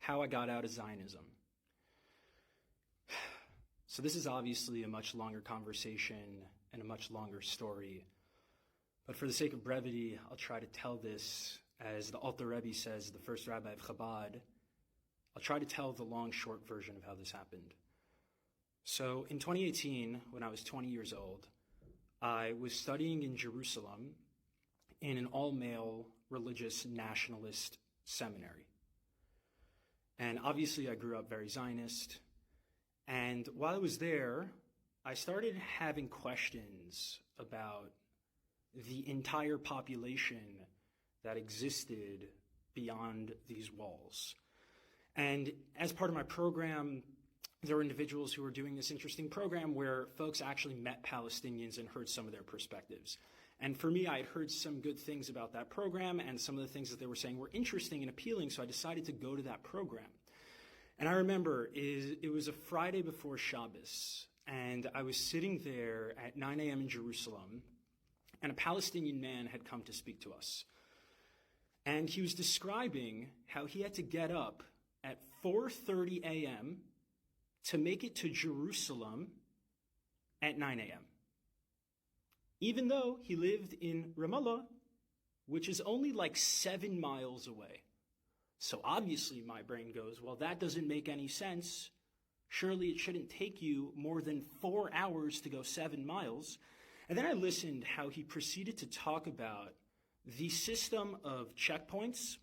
how I got out of Zionism. So this is obviously a much longer conversation and a much longer story. But for the sake of brevity, I'll try to tell this, as the Alter Rebbe says, the first rabbi of Chabad. I'll try to tell the long, short version of how this happened. So in 2018, when I was 20 years old, I was studying in Jerusalem in an all-male religious nationalist seminary. And obviously I grew up very Zionist. And while I was there, I started having questions about the entire population that existed beyond these walls. And as part of my program, there were individuals who were doing this interesting program where folks actually met Palestinians and heard some of their perspectives. And for me, I had heard some good things about that program, and some of the things that they were saying were interesting and appealing, so I decided to go to that program. And I remember it was a Friday before Shabbos, and I was sitting there at 9 a.m. in Jerusalem, and a Palestinian man had come to speak to us. And he was describing how he had to get up at 4:30 a.m. to make it to Jerusalem at 9 a.m. Even though he lived in Ramallah, which is only like 7 miles away. So obviously my brain goes, well, that doesn't make any sense. Surely it shouldn't take you more than 4 hours to go 7 miles. And then I listened how he proceeded to talk about the system of checkpoints,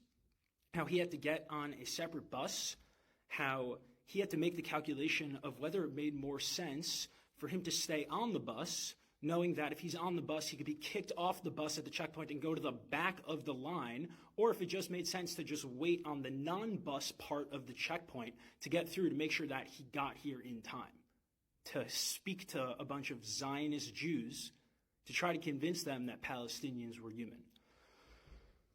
how he had to get on a separate bus, how he had to make the calculation of whether it made more sense for him to stay on the bus, knowing that if he's on the bus, he could be kicked off the bus at the checkpoint and go to the back of the line, or if it just made sense to just wait on the non-bus part of the checkpoint to get through to make sure that he got here in time, to speak to a bunch of Zionist Jews to try to convince them that Palestinians were human.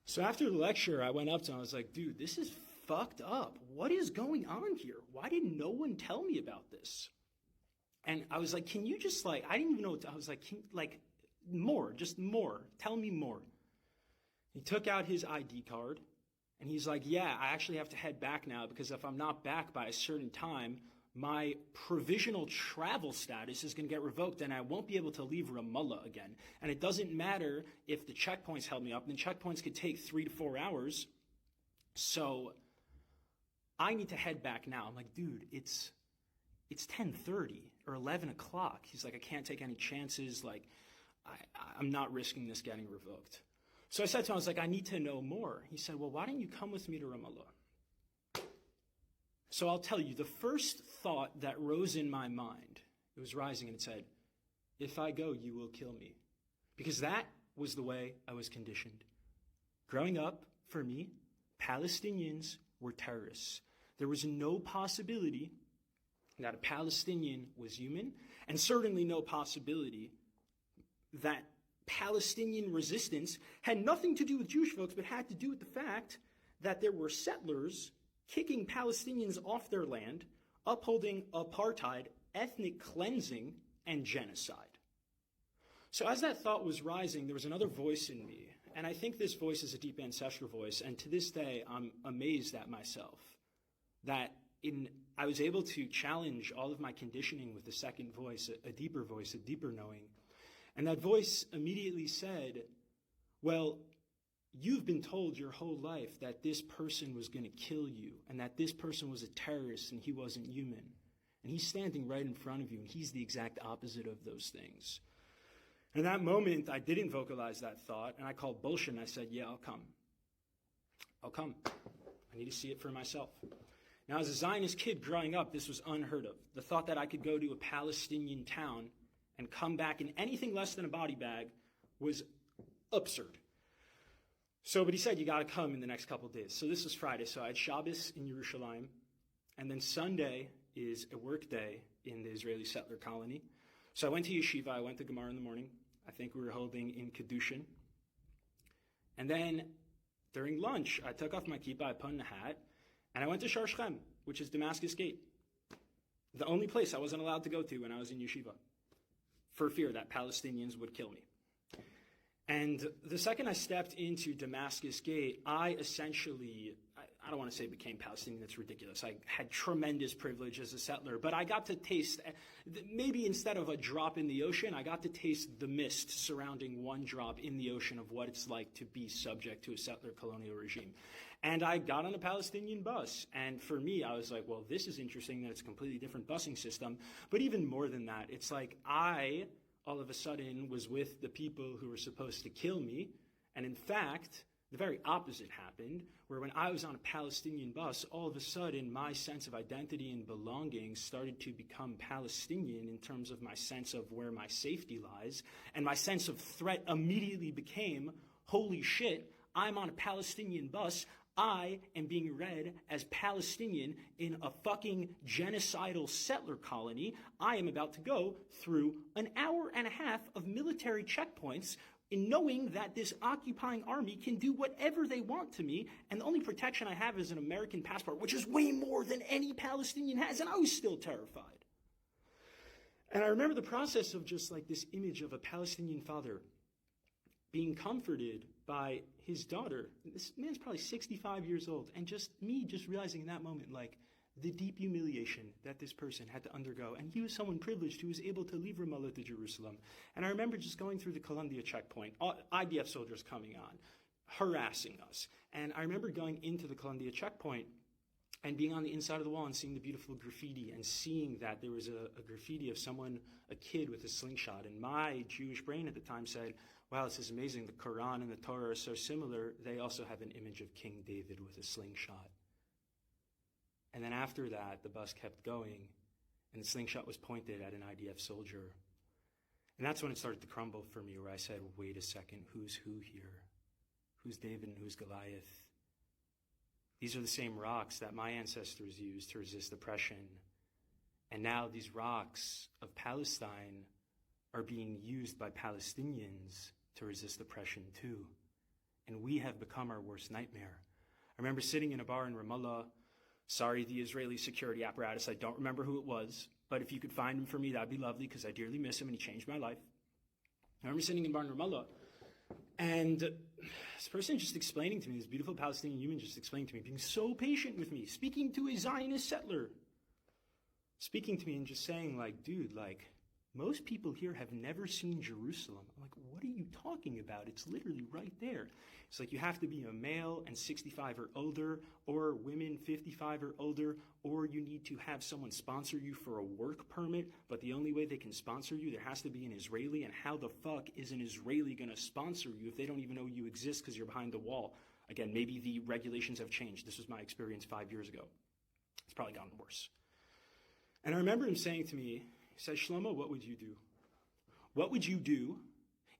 So after the lecture, I went up to him, I was like, dude, this is fucked up. What is going on here? Why did no one tell me about this? And I was like, can you just I didn't even know what I was like, more, just more. Tell me more. He took out his ID card and he's like, yeah, I actually have to head back now because if I'm not back by a certain time, my provisional travel status is going to get revoked and I won't be able to leave Ramallah again. And it doesn't matter if the checkpoints held me up. And the checkpoints could take 3 to 4 hours. So I need to head back now. I'm like, dude, it's 10:30 or 11 o'clock. He's like, I can't take any chances. I'm not risking this getting revoked. So I said to him, I was like, I need to know more. He said, well, why don't you come with me to Ramallah? So I'll tell you, the first thought that rose in my mind, it was rising and it said, if I go, you will kill me. Because that was the way I was conditioned. Growing up, for me, Palestinians were terrorists. There was no possibility that a Palestinian was human, and certainly no possibility that Palestinian resistance had nothing to do with Jewish folks, but had to do with the fact that there were settlers kicking Palestinians off their land, upholding apartheid, ethnic cleansing, and genocide. So as that thought was rising, there was another voice in me, and I think this voice is a deep ancestral voice, and to this day, I'm amazed at myself that I was able to challenge all of my conditioning with a second voice, a deeper voice, a deeper knowing. And that voice immediately said, well, you've been told your whole life that this person was going to kill you and that this person was a terrorist and he wasn't human. And he's standing right in front of you and he's the exact opposite of those things. And in that moment, I didn't vocalize that thought and I called bullshit and I said, yeah, I'll come. I'll come. I need to see it for myself. Now, as a Zionist kid growing up, this was unheard of. The thought that I could go to a Palestinian town and come back in anything less than a body bag was absurd. But he said, you got to come in the next couple of days. So this was Friday. So I had Shabbos in Yerushalayim. And then Sunday is a work day in the Israeli settler colony. So I went to yeshiva. I went to Gemara in the morning. I think we were holding in Kedushin. And then during lunch, I took off my kippah, I put on a hat, and I went to Shar Shechem, which is Damascus Gate. The only place I wasn't allowed to go to when I was in yeshiva, for fear that Palestinians would kill me. And the second I stepped into Damascus Gate, I I don't want to say became Palestinian, that's ridiculous. I had tremendous privilege as a settler, but I got to taste, maybe instead of a drop in the ocean, I got to taste the mist surrounding one drop in the ocean of what it's like to be subject to a settler colonial regime. And I got on a Palestinian bus, and for me, I was like, well, this is interesting that it's a completely different busing system, but even more than that, it's like I, all of a sudden, was with the people who were supposed to kill me, and in fact, the very opposite happened, where when I was on a Palestinian bus, all of a sudden my sense of identity and belonging started to become Palestinian in terms of my sense of where my safety lies, and my sense of threat immediately became, holy shit, I'm on a Palestinian bus, I am being read as Palestinian in a fucking genocidal settler colony. I am about to go through an hour and a half of military checkpoints in knowing that this occupying army can do whatever they want to me, and the only protection I have is an American passport, which is way more than any Palestinian has, and I was still terrified. And I remember the process of just like this image of a Palestinian father being comforted by his daughter. This man's probably 65 years old, and just me just realizing in that moment, like, the deep humiliation that this person had to undergo. And he was someone privileged who was able to leave Ramallah to Jerusalem. And I remember just going through the Columbia checkpoint, IDF soldiers coming on, harassing us. And I remember going into the Columbia checkpoint and being on the inside of the wall and seeing the beautiful graffiti and seeing that there was a graffiti of someone, a kid with a slingshot. And my Jewish brain at the time said, wow, this is amazing. The Quran and the Torah are so similar. They also have an image of King David with a slingshot. And then after that, the bus kept going, and the slingshot was pointed at an IDF soldier. And that's when it started to crumble for me, where I said, wait a second, who's who here? Who's David and who's Goliath? These are the same rocks that my ancestors used to resist oppression. And now these rocks of Palestine are being used by Palestinians to resist oppression too. And we have become our worst nightmare. I remember sitting in a bar in Ramallah. Sorry, the Israeli security apparatus, I don't remember who it was, but if you could find him for me, that'd be lovely, because I dearly miss him and he changed my life. I remember sitting in a bar in Ramallah, and this person just explaining to me, this beautiful Palestinian human just explaining to me, being so patient with me, speaking to a Zionist settler, speaking to me and just saying, like, dude, like, most people here have never seen Jerusalem. I'm like, what are you talking about? It's literally right there. It's like you have to be a male and 65 or older, or women 55 or older, or you need to have someone sponsor you for a work permit, but the only way they can sponsor you, there has to be an Israeli, and how the fuck is an Israeli going to sponsor you if they don't even know you exist because you're behind the wall? Again, maybe the regulations have changed. This was my experience 5 years ago. It's probably gotten worse. And I remember him saying to me, he said, Shlomo, what would you do? What would you do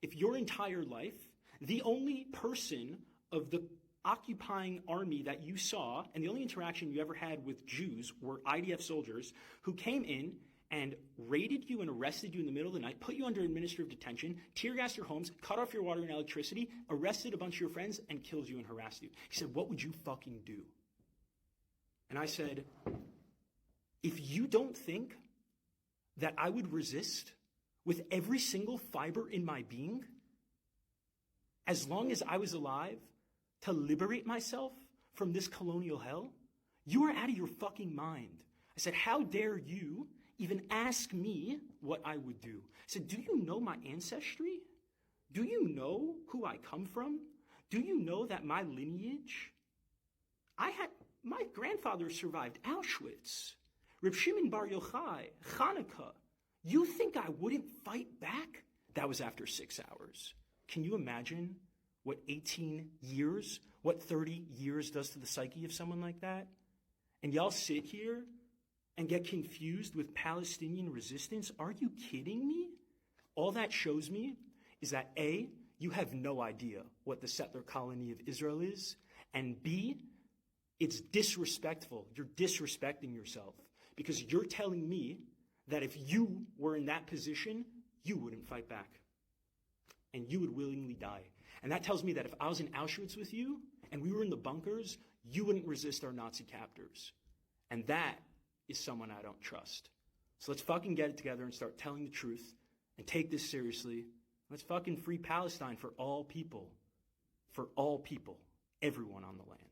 if your entire life, the only person of the occupying army that you saw, and the only interaction you ever had with Jews were IDF soldiers who came in and raided you and arrested you in the middle of the night, put you under administrative detention, tear gassed your homes, cut off your water and electricity, arrested a bunch of your friends, and killed you and harassed you? He said, what would you fucking do? And I said, if you don't think that I would resist with every single fiber in my being, as long as I was alive, to liberate myself from this colonial hell, you are out of your fucking mind. I said, how dare you even ask me what I would do? I said, do you know my ancestry? Do you know who I come from? Do you know that my lineage? My grandfather survived Auschwitz, Reb Shimon Bar Yochai, Hanukkah. You think I wouldn't fight back? That was after 6 hours. Can you imagine what 18 years, what 30 years does to the psyche of someone like that? And y'all sit here and get confused with Palestinian resistance? Are you kidding me? All that shows me is that A, you have no idea what the settler colony of Israel is, and B, it's disrespectful. You're disrespecting yourself because you're telling me that if you were in that position, you wouldn't fight back and you would willingly die. And that tells me that if I was in Auschwitz with you and we were in the bunkers, you wouldn't resist our Nazi captors. And that is someone I don't trust. So let's fucking get it together and start telling the truth and take this seriously. Let's fucking free Palestine for all people, everyone on the land.